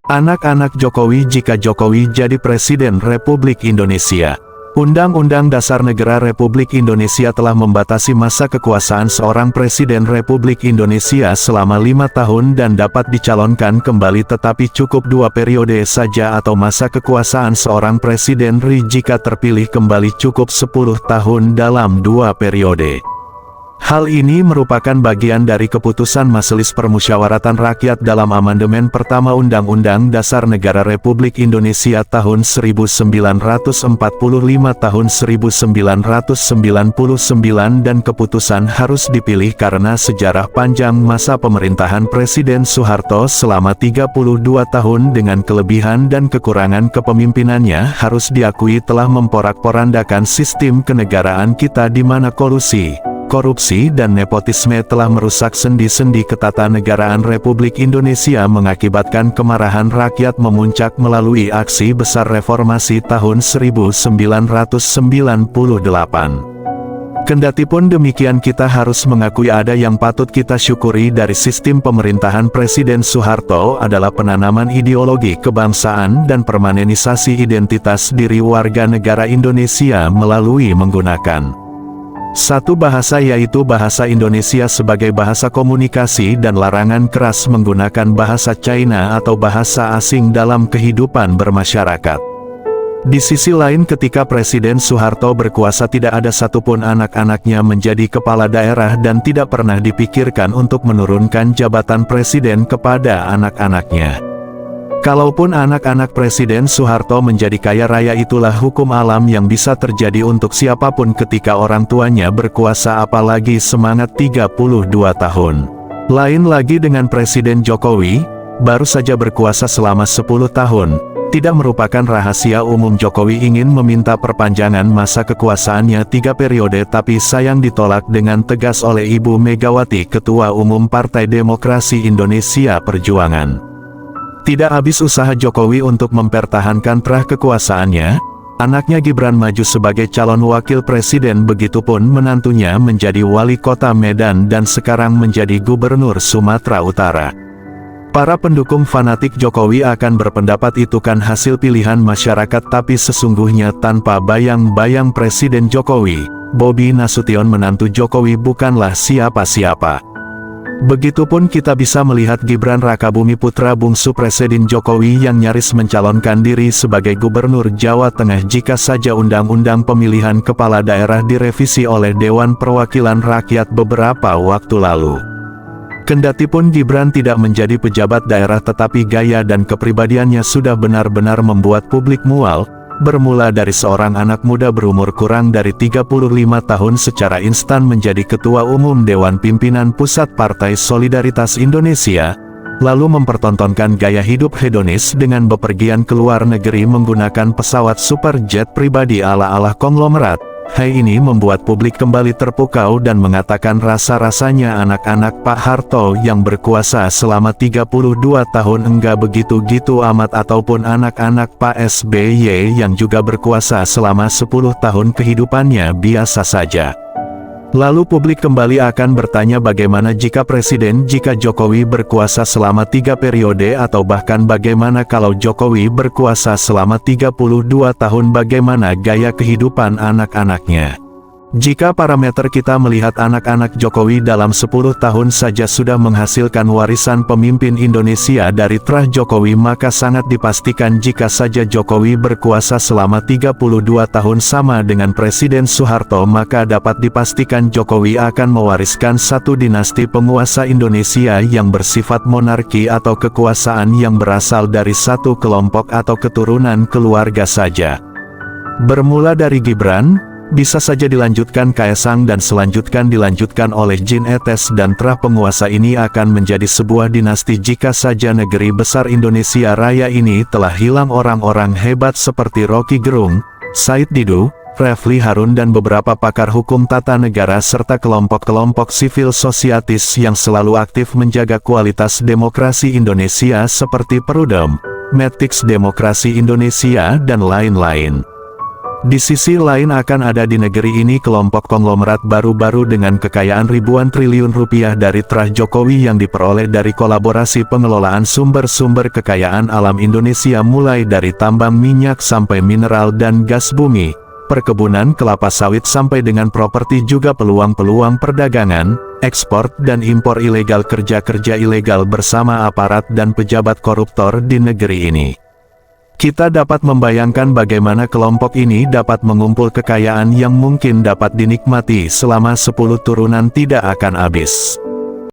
Anak-anak Jokowi jika Jokowi jadi Presiden Republik Indonesia. Undang-Undang Dasar Negara Republik Indonesia telah membatasi masa kekuasaan seorang Presiden Republik Indonesia selama 5 tahun dan dapat dicalonkan kembali, tetapi cukup 2 periode saja, atau masa kekuasaan seorang Presiden RI jika terpilih kembali cukup 10 tahun dalam 2 periode. Hal ini merupakan bagian dari keputusan Majelis Permusyawaratan Rakyat dalam amandemen pertama Undang-Undang Dasar Negara Republik Indonesia tahun 1945 tahun 1999, dan keputusan harus dipilih karena sejarah panjang masa pemerintahan Presiden Soeharto selama 32 tahun dengan kelebihan dan kekurangan kepemimpinannya harus diakui telah memporak-porandakan sistem kenegaraan kita di mana kolusi, korupsi dan nepotisme telah merusak sendi-sendi ketatanegaraan Republik Indonesia, mengakibatkan kemarahan rakyat memuncak melalui aksi besar reformasi tahun 1998. Kendatipun demikian, kita harus mengakui ada yang patut kita syukuri dari sistem pemerintahan Presiden Soeharto adalah penanaman ideologi kebangsaan dan permanenisasi identitas diri warga negara Indonesia melalui menggunakan satu bahasa, yaitu bahasa Indonesia sebagai bahasa komunikasi, dan larangan keras menggunakan bahasa China atau bahasa asing dalam kehidupan bermasyarakat. Di sisi lain, ketika Presiden Soeharto berkuasa tidak ada satupun anak-anaknya menjadi kepala daerah dan tidak pernah dipikirkan untuk menurunkan jabatan presiden kepada anak-anaknya. Kalaupun anak-anak Presiden Soeharto menjadi kaya raya, itulah hukum alam yang bisa terjadi untuk siapapun ketika orang tuanya berkuasa, apalagi semangat 32 tahun. Lain lagi dengan Presiden Jokowi, baru saja berkuasa selama 10 tahun. Tidak merupakan rahasia umum Jokowi ingin meminta perpanjangan masa kekuasaannya 3 periode, tapi sayang ditolak dengan tegas oleh Ibu Megawati, Ketua Umum Partai Demokrasi Indonesia Perjuangan. Tidak habis usaha Jokowi untuk mempertahankan terah kekuasaannya, anaknya Gibran maju sebagai calon wakil presiden, begitupun menantunya menjadi wali kota Medan dan sekarang menjadi gubernur Sumatera Utara. Para pendukung fanatik Jokowi akan berpendapat itu kan hasil pilihan masyarakat, tapi sesungguhnya tanpa bayang-bayang Presiden Jokowi, Bobi Nasution menantu Jokowi bukanlah siapa-siapa. Begitupun kita bisa melihat Gibran Rakabumi, putra bungsu Presiden Jokowi yang nyaris mencalonkan diri sebagai Gubernur Jawa Tengah jika saja Undang-Undang Pemilihan Kepala Daerah direvisi oleh Dewan Perwakilan Rakyat beberapa waktu lalu. Kendatipun Gibran tidak menjadi pejabat daerah, tetapi gaya dan kepribadiannya sudah benar-benar membuat publik mual. Bermula dari seorang anak muda berumur kurang dari 35 tahun secara instan menjadi Ketua Umum Dewan Pimpinan Pusat Partai Solidaritas Indonesia, lalu mempertontonkan gaya hidup hedonis dengan bepergian ke luar negeri menggunakan pesawat superjet pribadi ala-ala konglomerat. Hal ini membuat publik kembali terpukau dan mengatakan rasa-rasanya anak-anak Pak Harto yang berkuasa selama 32 tahun enggak begitu-gitu amat, ataupun anak-anak Pak SBY yang juga berkuasa selama 10 tahun kehidupannya biasa saja. Lalu publik kembali akan bertanya, bagaimana jika Jokowi berkuasa selama 3 periode, atau bahkan bagaimana kalau Jokowi berkuasa selama 32 tahun, bagaimana gaya kehidupan anak-anaknya? Jika parameter kita melihat anak-anak Jokowi dalam 10 tahun saja sudah menghasilkan warisan pemimpin Indonesia dari terah Jokowi, maka sangat dipastikan jika saja Jokowi berkuasa selama 32 tahun sama dengan Presiden Soeharto, maka dapat dipastikan Jokowi akan mewariskan satu dinasti penguasa Indonesia yang bersifat monarki atau kekuasaan yang berasal dari satu kelompok atau keturunan keluarga saja. Bermula dari Gibran, bisa saja dilanjutkan Kaesang, dan selanjutnya dilanjutkan oleh Jin Etes, dan terah penguasa ini akan menjadi sebuah dinasti jika saja negeri besar Indonesia Raya ini telah hilang orang-orang hebat seperti Rocky Gerung, Said Didu, Refli Harun, dan beberapa pakar hukum tata negara serta kelompok-kelompok sivil sosiatis yang selalu aktif menjaga kualitas demokrasi Indonesia seperti Perudem, Matrix Demokrasi Indonesia, dan lain-lain. Di sisi lain akan ada di negeri ini kelompok konglomerat baru-baru dengan kekayaan ribuan triliun rupiah dari terah Jokowi yang diperoleh dari kolaborasi pengelolaan sumber-sumber kekayaan alam Indonesia mulai dari tambang minyak sampai mineral dan gas bumi, perkebunan kelapa sawit sampai dengan properti juga peluang-peluang perdagangan, ekspor dan impor ilegal kerja-kerja ilegal bersama aparat dan pejabat koruptor di negeri ini. Kita dapat membayangkan bagaimana kelompok ini dapat mengumpul kekayaan yang mungkin dapat dinikmati selama 10 turunan tidak akan habis.